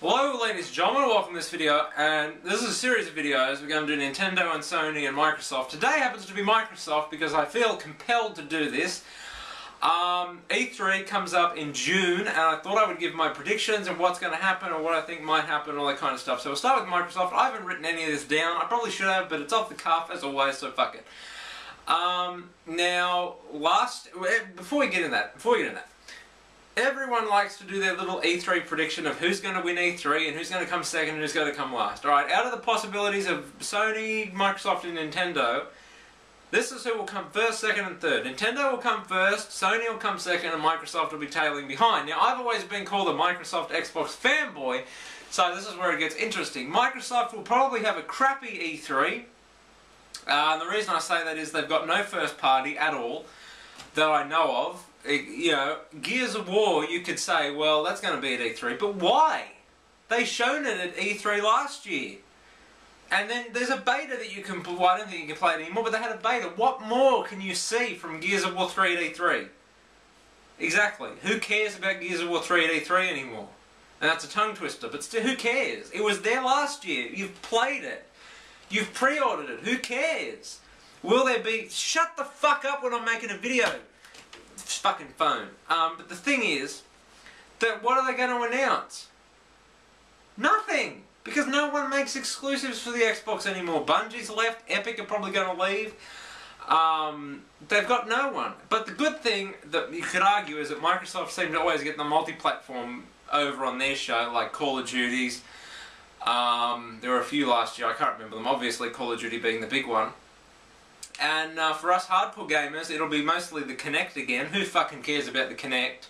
Hello ladies and gentlemen, welcome to this video, and this is a series of videos. We're going to do Nintendo and Sony and Microsoft. Today happens to be Microsoft because I feel compelled to do this. E3 comes up in June, and I thought I would give my predictions and what's going to happen or what I think might happen, all that kind of stuff. So we'll start with Microsoft. I haven't written any of this down. I probably should have, but it's off the cuff as always, so fuck it. Before we get into that, everyone likes to do their little E3 prediction of who's going to win E3 and who's going to come second and who's going to come last. Alright, out of the possibilities of Sony, Microsoft and Nintendo, this is who will come first, second and third. Nintendo will come first, Sony will come second and Microsoft will be tailing behind. Now, I've always been called a Microsoft Xbox fanboy, so this is where it gets interesting. Microsoft will probably have a crappy E3. And the reason I say that is they've got no first party at all that I know of. You know, Gears of War, you could say, well, that's going to be at E3, but why? They shown it at E3 last year. And then there's a beta that you can play. Well, I don't think you can play it anymore, but they had a beta. What more can you see from Gears of War 3 at E3? Exactly. Who cares about Gears of War 3 at E3 anymore? And that's a tongue twister, but still, who cares? It was there last year. You've played it. You've pre-ordered it. Who cares? Will there be... Shut the fuck up when I'm making a video. Fucking phone. But the thing is, that what are they going to announce? Nothing! Because no one makes exclusives for the Xbox anymore. Bungie's left, Epic are probably going to leave. They've got no one. But the good thing that you could argue is that Microsoft seem to always get the multi-platform over on their show, like Call of Duty's. There were a few last year, I can't remember them. Obviously Call of Duty being the big one. And for us hardcore gamers, it'll be mostly the Kinect again. Who fucking cares about the Kinect?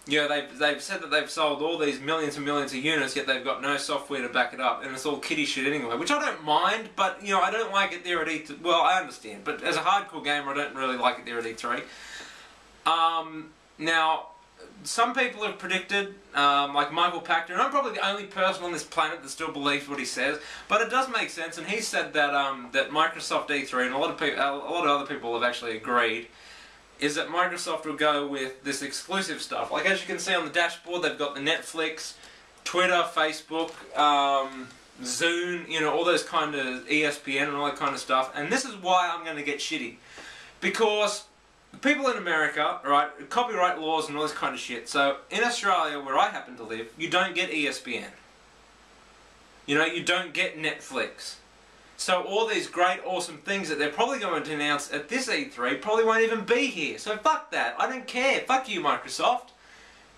You know, they've said that they've sold all these millions and millions of units, yet they've got no software to back it up, and it's all kiddie shit anyway, which I don't mind, but, you know, I don't like it there at E3. Well, I understand, but as a hardcore gamer, I don't really like it there at E3. Now, some people have predicted, like Michael Pachter, and I'm probably the only person on this planet that still believes what he says, but it does make sense, and he said that that Microsoft E3, and a lot of other people have actually agreed, is that Microsoft will go with this exclusive stuff. Like, as you can see on the dashboard, they've got the Netflix, Twitter, Facebook, Zune, you know, all those kind of ESPN and all that kind of stuff, and this is why I'm going to get shitty. Because people in America, right, copyright laws and all this kind of shit. So, in Australia, where I happen to live, you don't get ESPN. You know, you don't get Netflix. So all these great, awesome things that they're probably going to announce at this E3 probably won't even be here. So fuck that. I don't care. Fuck you, Microsoft.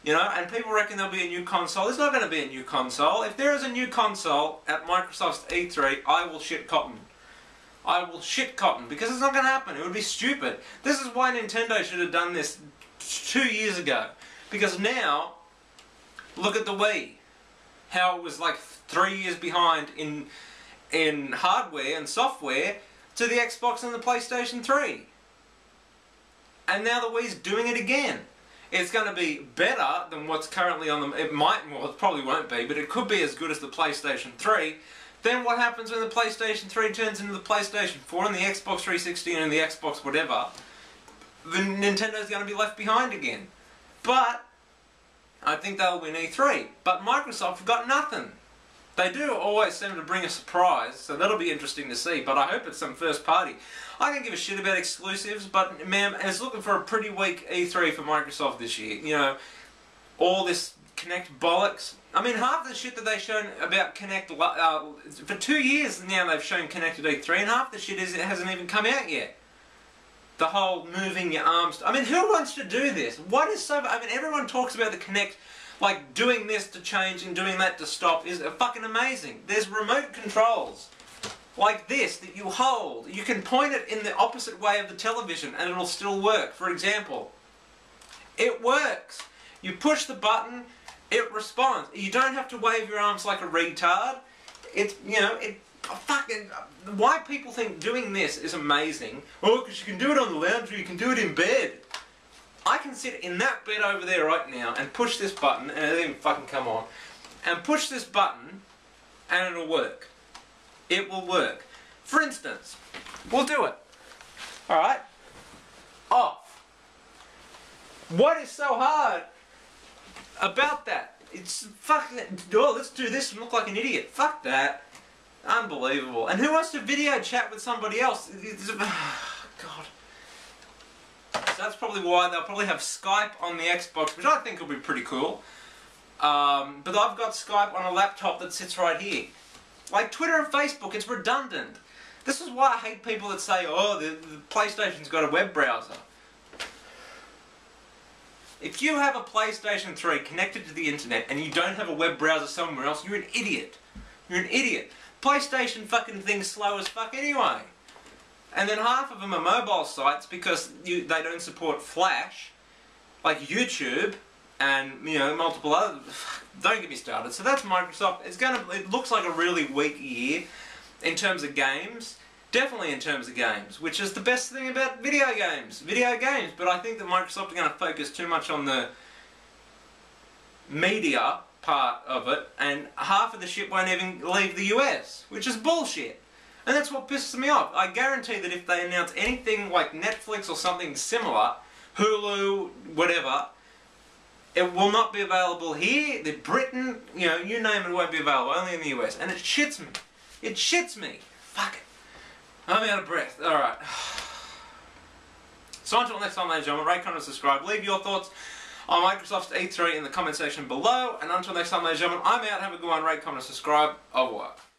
You know, and people reckon there'll be a new console. There's not going to be a new console. If there is a new console at Microsoft's E3, I will shit cotton. I will shit cotton, because it's not going to happen. It would be stupid. This is why Nintendo should have done this 2 years ago. Because now, look at the Wii. How it was like 3 years behind in hardware and software to the Xbox and the PlayStation 3. And now the Wii's doing it again. It's going to be better than what's currently on them. It might, well, it probably won't be, but it could be as good as the PlayStation 3. Then what happens when the PlayStation 3 turns into the PlayStation 4 and the Xbox 360 and the Xbox whatever? The Nintendo's going to be left behind again. But I think they'll win E3. But Microsoft have got nothing. They do always seem to bring a surprise, so that'll be interesting to see, but I hope it's some first party. I don't give a shit about exclusives, but man, it's looking for a pretty weak E3 for Microsoft this year. You know, all this Kinect bollocks. I mean, half the shit that they've shown about Kinect, for 2 years now they've shown Kinect at E3, and half the shit it hasn't even come out yet. The whole moving your arms. I mean, who wants to do this? What is so... I mean, everyone talks about the Kinect... Like, doing this to change and doing that to stop is fucking amazing. There's remote controls, like this, that you hold. You can point it in the opposite way of the television and it'll still work. For example, it works. You push the button, it responds. You don't have to wave your arms like a retard. It's, you know, fucking... Why people think doing this is amazing? Oh, because you can do it on the lounge or you can do it in bed. I can sit in that bed over there right now and push this button, and it doesn't even fucking come on, and push this button, and it'll work. It will work. For instance, we'll do it. Alright? Off. What is so hard about that? It's fucking, oh, let's do this and look like an idiot. Fuck that. Unbelievable. And who wants to video chat with somebody else? God. So that's probably why they'll probably have Skype on the Xbox, which I think will be pretty cool. But I've got Skype on a laptop that sits right here. Like Twitter and Facebook, it's redundant. This is why I hate people that say, oh, the PlayStation's got a web browser. If you have a PlayStation 3 connected to the internet and you don't have a web browser somewhere else, you're an idiot. You're an idiot. PlayStation fucking thing's slow as fuck anyway. And then half of them are mobile sites because they don't support Flash, like YouTube, and multiple other. Don't get me started. So that's Microsoft. It looks like a really weak year in terms of games. Definitely in terms of games, which is the best thing about video games. But I think that Microsoft are going to focus too much on the media part of it, and half of the shit won't even leave the US, which is bullshit. And that's what pisses me off. I guarantee that if they announce anything like Netflix or something similar, Hulu, whatever, it will not be available here. The Britain, you name it, won't be available, only in the US. And it shits me. It shits me. Fuck it. I'm out of breath. Alright. So until next time, ladies and gentlemen, rate, comment, subscribe. Leave your thoughts on Microsoft's E3 in the comment section below. And until next time, ladies and gentlemen, I'm out. Have a good one. Rate, comment, subscribe. Au revoir.